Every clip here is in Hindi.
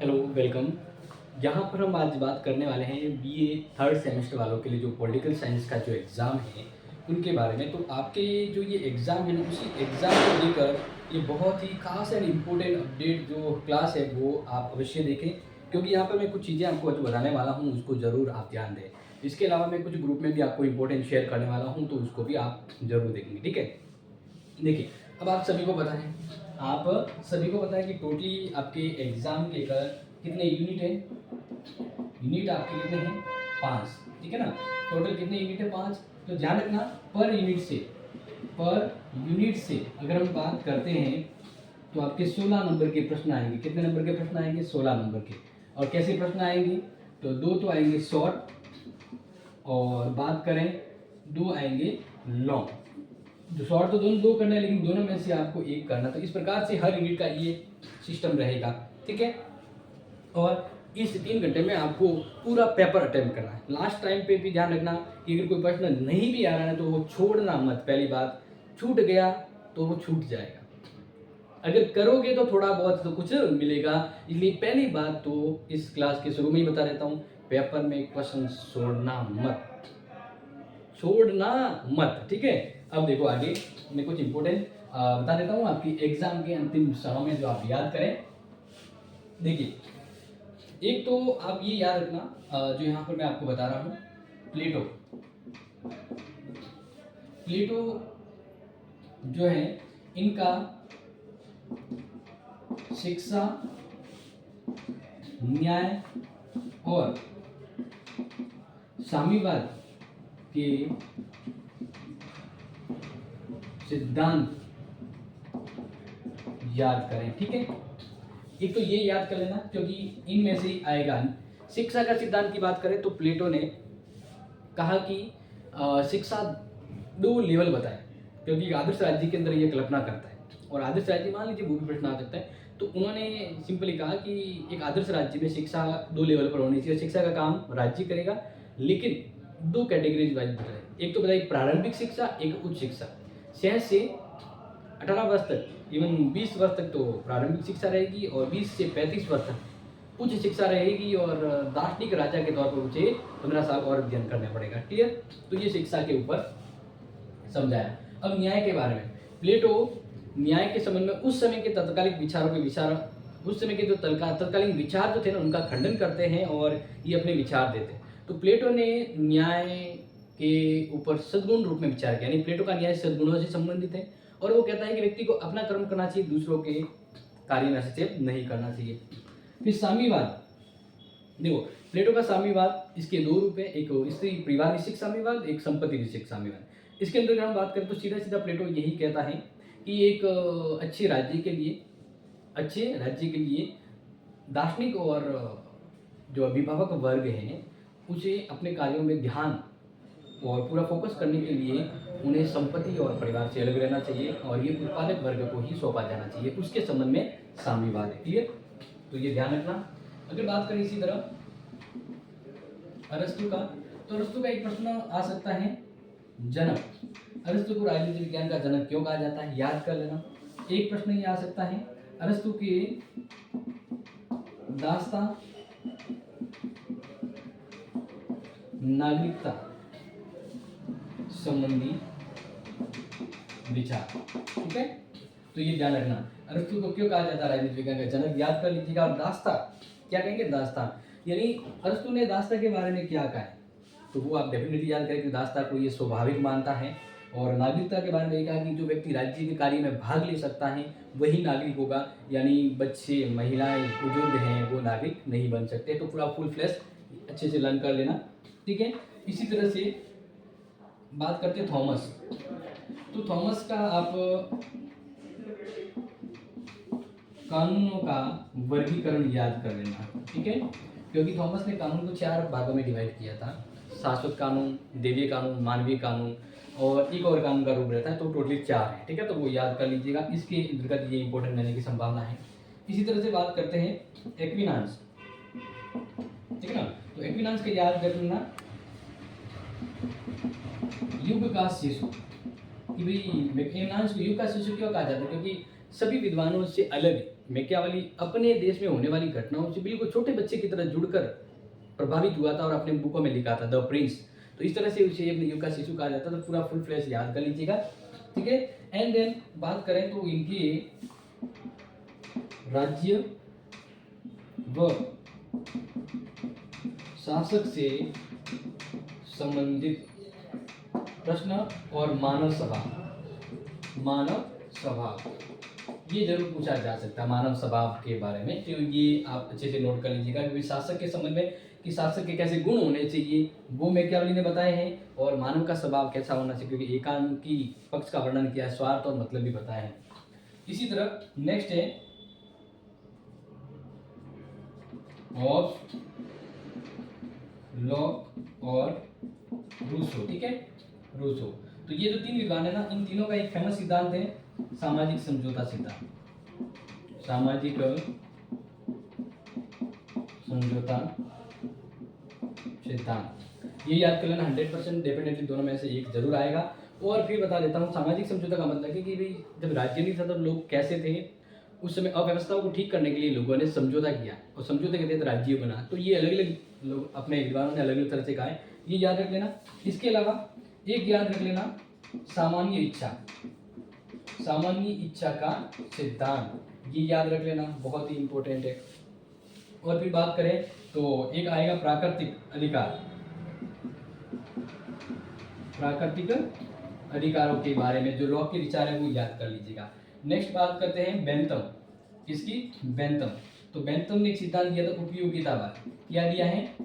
Hello, welcome. यहाँ पर हम आज बात करने वाले हैं बीए थर्ड सेमेस्टर वालों के लिए जो पॉलिटिकल साइंस का जो एग्ज़ाम है, उनके बारे में। तो आपके जो ये एग्ज़ाम है ना, उसी एग्ज़ाम को लेकर ये बहुत ही ख़ास एंड इम्पोर्टेंट अपडेट जो क्लास है, वो आप अवश्य देखें, क्योंकि यहाँ पर मैं कुछ चीज़ें आपको जो बताने वाला हूँ, उसको ज़रूर आप ध्यान दें। इसके अलावा मैं कुछ ग्रुप में भी आपको इम्पोर्टेंट शेयर करने वाला हूँ, तो उसको भी आप ज़रूर देखेंगे, ठीक है? देखिए, अब आप सभी को पता है कि टोटली आपके एग्ज़ाम के कर कितने यूनिट हैं? यूनिट आपके कितने हैं? 5, ठीक है ना? टोटल कितने यूनिट है? 5। तो ध्यान रखना, पर यूनिट से अगर हम बात करते हैं, तो आपके 16 नंबर के प्रश्न आएँगे। कितने नंबर के प्रश्न आएँगे? 16 नंबर के। और कैसे प्रश्न आएँगे? तो 2 तो आएँगे शॉर्ट, और बात करें 2 आएँगे लॉन्ग। जो शॉर्ट तो दोनों 2 करना है, लेकिन दोनों में से आपको एक करना। तो इस प्रकार से हर यूनिट का ये सिस्टम रहेगा, ठीक है? और इस 3 घंटे में आपको पूरा पेपर अटेम्प्ट करना है। लास्ट टाइम पे भी ध्यान रखना कि अगर कोई प्रश्न नहीं भी आ रहा है, तो वो छोड़ना मत। पहली बात, छूट गया तो वो छूट जाएगा। अगर करोगे तो थोड़ा बहुत तो कुछ मिलेगा। इसलिए पहली बात तो इस क्लास के शुरू में ही बता देता हूँ, पेपर में क्वेश्चन छोड़ना मत, ठीक है? अब देखो आगे, मैं कुछ इंपॉर्टेंट बता देता हूँ आपकी एग्जाम के अंतिम क्षणों में, जो आप याद करें। देखिए, एक तो आप ये याद रखना, जो यहाँ पर मैं आपको बता रहा हूँ, प्लेटो प्लेटो जो है, इनका शिक्षा, न्याय और साम्यवाद के सिद्धांत याद करें, ठीक है? एक तो ये याद कर लेना, क्योंकि इनमें से आएगा। शिक्षा का सिद्धांत की बात करें तो प्लेटो ने कहा कि शिक्षा 2 लेवल बताए, क्योंकि आदर्श राज्य के अंदर ये कल्पना करता है। और आदर्श राज्य, मान लीजिए वो भी प्रश्न आ सकता है, तो उन्होंने सिंपली कहा कि एक आदर्श राज्य में शिक्षा 2 लेवल पर होनी चाहिए। शिक्षा का काम राज्य करेगा, लेकिन 2 कैटेगरीज वाइज बताए। एक तो बताइए प्रारंभिक शिक्षा, एक उच्च शिक्षा। 6 से 18 वर्ष तक, इवन 20 वर्ष तक तो प्रारंभिक शिक्षा रहेगी, और 20 से 35 वर्ष तक उच्च शिक्षा रहेगी। और दार्शनिक राजा के तौर पर मुझे 15 साल और अध्ययन करना पड़ेगा, क्लियर? तो ये शिक्षा के ऊपर समझाया। अब न्याय के बारे में, प्लेटो न्याय के संबंध में उस समय के तत्कालीन उस समय के जो तत्कालीन विचार जो थे ना, उनका खंडन करते हैं और ये अपने विचार देते हैं। तो प्लेटो ने न्याय के ऊपर सद्गुण रूप में विचार किया, यानी प्लेटो का न्याय सद्गुणों से संबंधित है। और वो कहता है कि व्यक्ति को अपना कर्म करना चाहिए, दूसरों के कार्य में हस्तक्षेप नहीं करना चाहिए। फिर साम्यवाद, देखो प्लेटो का साम्यवाद, इसके 2 रूप है, एक स्त्री परिवार विषयक साम्यवाद, एक संपत्ति विषयक साम्यवाद। इसके अंदर अगर हम बात करें तो सीधा सीधा प्लेटो यही कहता है कि एक अच्छे राज्य के लिए दार्शनिक और जो अभिभावक वर्ग हैं, उसे अपने कार्यों में ध्यान और पूरा फोकस करने के लिए उन्हें संपत्ति और परिवार से अलग रहना चाहिए, और ये उत्पादक वर्ग को ही सौंपा जाना चाहिए। उसके संबंध में साम्यवाद है, क्लियर? तो ये ध्यान रखना। अगर बात करें इसी तरह अरस्तु का, तो अरस्तु का एक प्रश्न आ सकता है, जनक। अरस्तु को राजनीति विज्ञान का जनक क्यों कहा जाता है, याद कर लेना। एक प्रश्न ये आ सकता है, अरस्तु के दास्तां नागरिकता संबंधी विचार, ठीक है? तो ये ध्यान रखना, अरस्तु को क्यों कहा जाता है राजनीति विज्ञान का जनक, याद कर लीजिएगा। और दास्तां क्या कहेंगे? दास्तां, यानी अरस्तु ने दास्तां के बारे में क्या कहा है, तो वो आप डेफिनेटली याद करें कि दास्तां को ये स्वाभाविक मानता है। और नागरिकता के बारे में ये कहा कि जो व्यक्ति राज्य के कार्य में भाग ले सकता है वही नागरिक होगा, यानी बच्चे, महिलाएं, बुजुर्ग हैं, वो नागरिक नहीं बन सकते। तो पूरा फुल फ्लैश अच्छे से लर्न कर लेना, ठीक है? इसी तरह से बात करते हैं थॉमस। तो थॉमस का आप कानूनों का वर्गीकरण याद कर लेना, ठीक है? क्योंकि थॉमस ने कानून को 4 भागों में डिवाइड किया था, शाश्वत कानून, देवीय कानून, मानवीय कानून, और एक और कानून का रूप रहता है। तो टोटली 4 है, ठीक है? तो वो याद कर लीजिएगा, इसके अंतर्गत ये इंपॉर्टेंट रहने की संभावना है। इसी तरह से बात करते हैं एक्विनास, ठीक है ना? तो एक्विनास के याद कर लेना, युग का शिशु, कि भाई एक्विनास को युग का शिशु क्यों कहा जाता है, क्योंकि सभी विद्वानों से अलग है। मैकियावेली अपने देश में होने वाली घटनाओं से बिल्कुल छोटे बच्चे की तरह जुड़कर प्रभावित हुआ था और अपने बुकों में लिखा था, द प्रिंस। तो इस तरह से उसे अपने युग का शिशु कहा जाता था। तो पूरा फुल फ्लैश याद कर लीजिएगा, ठीक है। एंड देन बात करें तो इनके राज्य व शासक से संबंधित प्रश्न और मानव स्वभाव ये जरूर पूछा जा सकता है, मानव स्वभाव के बारे में। तो ये आप अच्छे से नोट कर लीजिएगा, क्योंकि शासक के संबंध में कि शासक के कैसे गुण होने चाहिए वो मैकियावेली ने बताए हैं, और मानव का स्वभाव कैसा होना चाहिए, क्योंकि एकांकी पक्ष का वर्णन किया है, स्वार्थ और मतलब भी बताए हैं। इसी तरह नेक्स्ट है हॉब्स, लॉक और रूसो, ठीक है, रूसो। तो ये जो तीन विद्वान है ना, इन तीनों का एक फेमस सिद्धांत है सामाजिक समझौता सिद्धांत। सामाजिक समझौता सिद्धांत ये याद कर लेना, 100% डेफिनेटली दोनों में से एक जरूर आएगा। और फिर बता देता हूँ, सामाजिक समझौता का मतलब है कि भाई जब राज्य नहीं था तब लोग कैसे थे, उस समय अव्यवस्थाओं को ठीक करने के लिए लोगों ने समझौता किया और समझौते के तहत राज्य बना। तो ये अलग अलग लोग अपने विद्वानों ने अलग अलग तरह से कहा है, ये याद रख लेना। इसके अलावा एक याद रख लेना, सामान्य इच्छा का सिद्धांत, ये याद रख लेना, बहुत ही इंपॉर्टेंट है। और फिर बात करें तो एक आएगा प्राकृतिक अधिकारों के बारे में जो लॉक के विचार है वो याद कर लीजिएगा। नेक्स्ट बात करते हैं बेंथम, किसकी, बेंथम। तो बेंथम ने एक सिद्धांत दिया था उपयोगितावाद, क्या दिया है,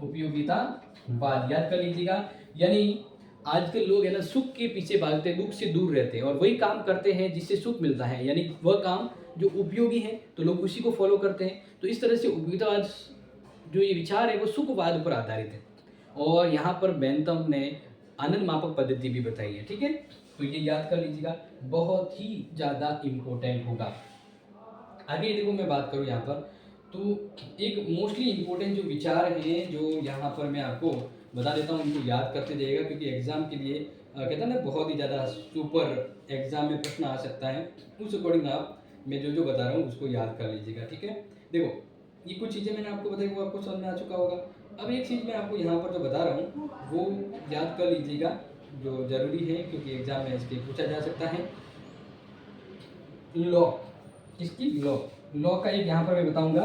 उपयोगितावाद, याद कर लीजिएगा। यानी आजकल लोग है ना सुख के पीछे भागते हैं, दुख से दूर रहते हैं और वही काम करते हैं जिससे सुख मिलता है, यानी वह काम जो उपयोगी है तो लोग उसी को फॉलो करते हैं। तो इस तरह से उपयोगितावाद जो ये विचार है वो सुखवाद पर आधारित है, और यहाँ पर बेंथम ने आनंद मापक पद्धति भी बताई है, ठीक है। तो ये याद कर लीजिएगा, बहुत ही ज़्यादा इम्पोर्टेंट होगा। आगे देखो मैं बात करूँ यहाँ पर, तो एक मोस्टली इम्पोर्टेंट जो विचार हैं जो यहाँ पर मैं आपको बता देता हूँ, उनको याद करते जाइएगा, क्योंकि एग्जाम के लिए कहते हैं ना बहुत ही ज़्यादा सुपर एग्जाम में प्रश्न आ सकता है, उस अकॉर्डिंग आप मैं जो बता रहा हूँ उसको याद कर लीजिएगा, ठीक है। देखो ये कुछ चीज़ें मैंने आपको बताई वो आपको समझ में आ चुका होगा। अब एक चीज़ मैं आपको यहाँ पर जो बता रहा हूँ वो याद कर लीजिएगा, जो ज़रूरी है क्योंकि एग्जाम में इसके पूछा जा सकता है। लॉ, इसकी लॉ का एक यहाँ पर मैं बताऊंगा,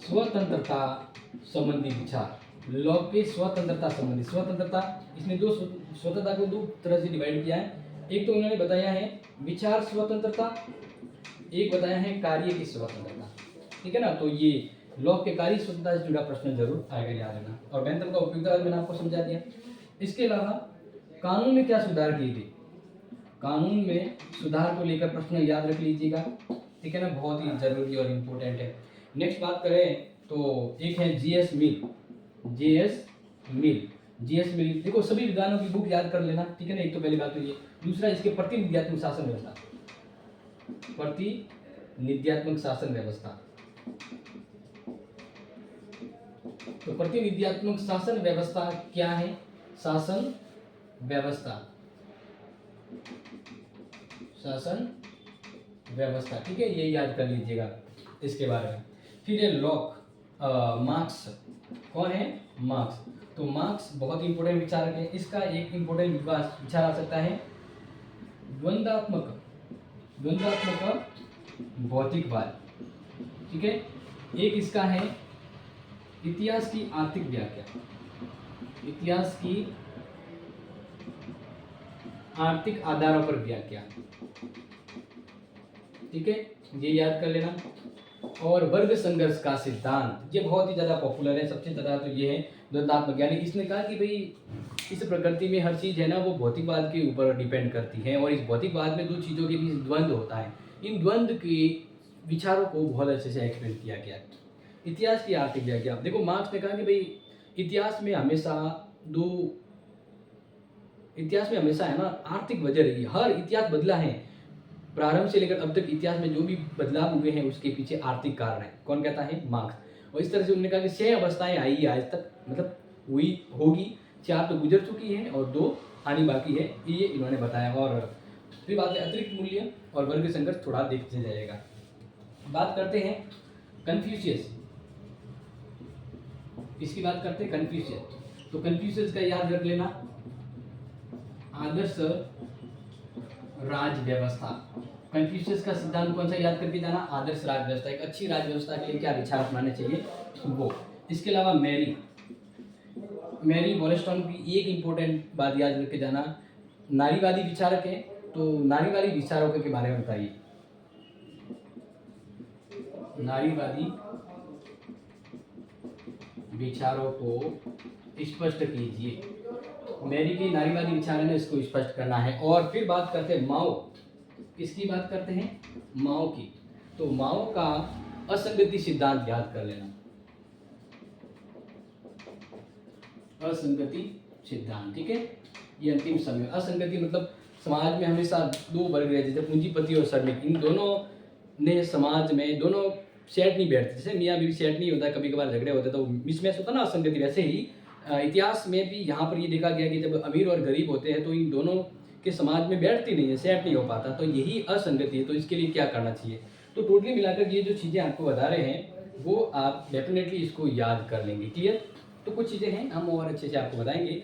स्वतंत्रता संबंधी विचार, लॉ के स्वतंत्रता, इसमें दो स्वतंत्रता को दो तरह से डिवाइड किया है। एक तो उन्होंने बताया है विचार स्वतंत्रता, एक बताया है कार्य की स्वतंत्रता, ठीक है ना। तो ये लॉ के कार्य स्वतंत्रता से जुड़ा प्रश्न जरूर आएगा, याद रखना। और बेंथम का उपयोगितावाद मैंने आपको समझा दिया। इसके अलावा कानून में क्या सुधार किए थे, कानून में सुधार को लेकर प्रश्न याद रख लीजिएगा, ठीक है ना, बहुत ही जरूरी और इम्पोर्टेंट है। नेक्स्ट बात करें तो एक है जीएस मिल, देखो सभी विद्वानों की बुक याद कर लेना, ठीक है ना, एक तो पहली बात तो ये। दूसरा इसके प्रतिनिध्यात्मक शासन व्यवस्था, तो प्रतिनिध्यात्मक शासन व्यवस्था क्या है, शासन व्यवस्था, ठीक है, ये याद कर लीजिएगा इसके बारे में। फिर है लॉक, मार्क्स, कौन है, मार्क्स। तो मार्क्स बहुत ही इंपॉर्टेंट विचारक है। इसका एक इंपॉर्टेंट विचार आ सकता है द्वंद्वात्मक भौतिकवाद, ठीक है। एक इसका है इतिहास की आर्थिक व्याख्या, इतिहास की आर्थिक आधारों पर व्याख्या, ठीक है, ये याद कर लेना। और वर्ग संघर्ष का सिद्धांत, ये बहुत ही ज़्यादा पॉपुलर है, सबसे ज़्यादा तो ये है द्वंद्वात्मक, यानी इसने कहा कि भाई इस प्रकृति में हर चीज़ है ना वो भौतिकवाद के ऊपर डिपेंड करती है, और इस भौतिकवाद में दो चीज़ों के बीच द्वंद्व होता है। इन द्वंद्व के विचारों को बहुत अच्छे से एक्सप्लेन किया गया। इतिहास की आर्थिक व्याख्या, देखो मार्क्स ने कहा कि भाई इतिहास में हमेशा है ना आर्थिक वजह रही है, हर इतिहास बदला है, प्रारंभ से लेकर अब तक इतिहास में जो भी बदलाव हुए हैं उसके पीछे आर्थिक कारण है। कौन कहता है, मार्क्स। और इस तरह से उन्होंने कहा कि 6 अवस्थाएं आई है आज तक, मतलब होगी, 4 तो गुजर चुकी हैं और 2 आनी बाकी है, ये इन्होंने बताया। और फिर बात है अतिरिक्त मूल्य और वर्ग संघर्ष, थोड़ा देखते जाएगा। बात करते हैं कन्फ्यूशियस, इसकी बात करते हैं कन्फ्यूशियस। तो कन्फ्यूशियस का याद रख लेना, आदर्श राज व्यवस्था। कन्फ्यूशियस का सिद्धांत कौन सा याद करके जाना, आदर्श राज व्यवस्था। एक अच्छी राज व्यवस्था के लिए क्या विचार अपनाने चाहिए वो। इसके अलावा मैरी वॉलस्टोन की एक इंपॉर्टेंट बात याद रख के जाना, नारीवादी विचारक है, तो नारीवादी विचारकों के बारे में बताइए। नारीवादी विचारों को स्पष्ट कीजिए। मैरी की नारीवादी विचार है, इसको स्पष्ट करना है। और फिर बात करते हैं माओ, किसकी बात करते हैं, माओ की। तो माओ का असंगति सिद्धांत याद कर लेना, असंगति सिद्धांत, ठीक है। ये अंतिम समय, असंगति मतलब समाज में हमेशा दो वर्ग रहते थे, पूंजीपति और श्रमिक। इन दोनों ने समाज में दोनों सेट नहीं बैठते, जैसे मियाँ बीवी सेट नहीं होता, कभी कभार झगड़े होते तो मिसमैच होता ना, असंगति। वैसे ही इतिहास में भी यहाँ पर ये देखा गया कि जब अमीर और गरीब होते हैं तो इन दोनों के समाज में बैठती नहीं है, सेट नहीं हो पाता, तो यही असंगति है। तो इसके लिए क्या करना चाहिए, तो टोटली मिलाकर ये जो चीज़ें आपको बता रहे हैं वो आप डेफिनेटली इसको याद कर लेंगे। क्लियर। तो कुछ चीज़ें हैं हम और अच्छे से आपको बताएंगे,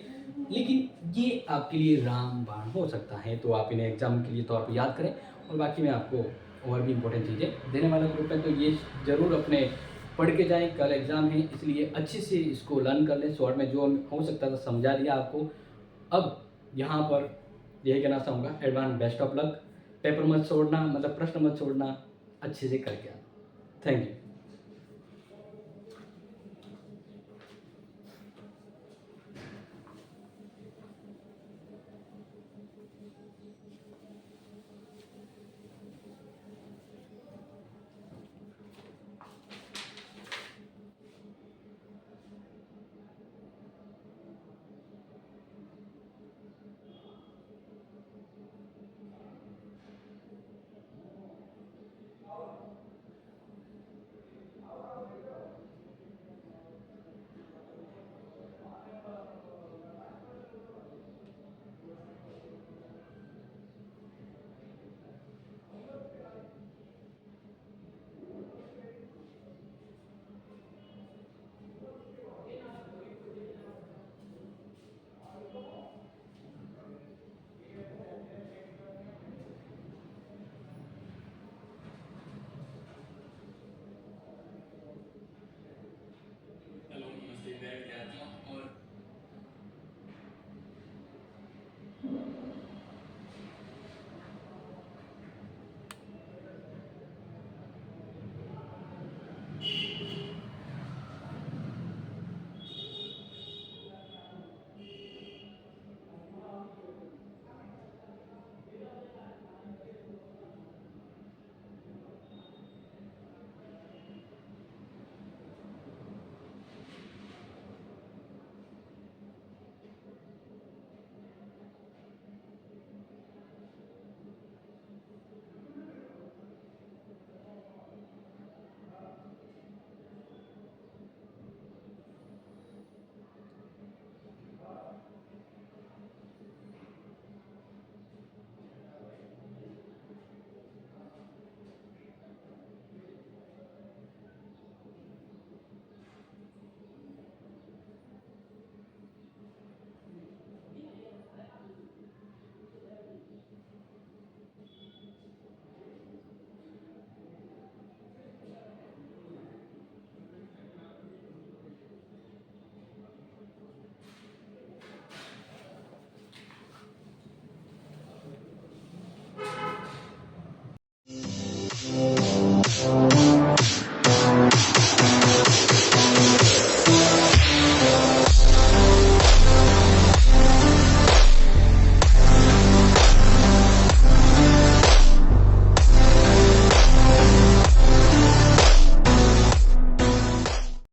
लेकिन ये आपके लिए रामबाण हो सकता है, तो आप इन्हें एग्जाम के लिए तौर पर याद करें। और बाकी मैं आपको और भी इंपॉर्टेंट चीज़ें देने वाला ग्रुप है, तो ये ज़रूर अपने पढ़ के जाएं। कल एग्ज़ाम है, इसलिए अच्छे से इसको लर्न कर लें। शॉर्ट में जो हो सकता था समझा दिया आपको। अब यहाँ पर यही कहना चाहूँगा, advance best of luck. Paper मत छोड़ना, मतलब प्रश्न मत छोड़ना, अच्छे से करके आना। Thank you.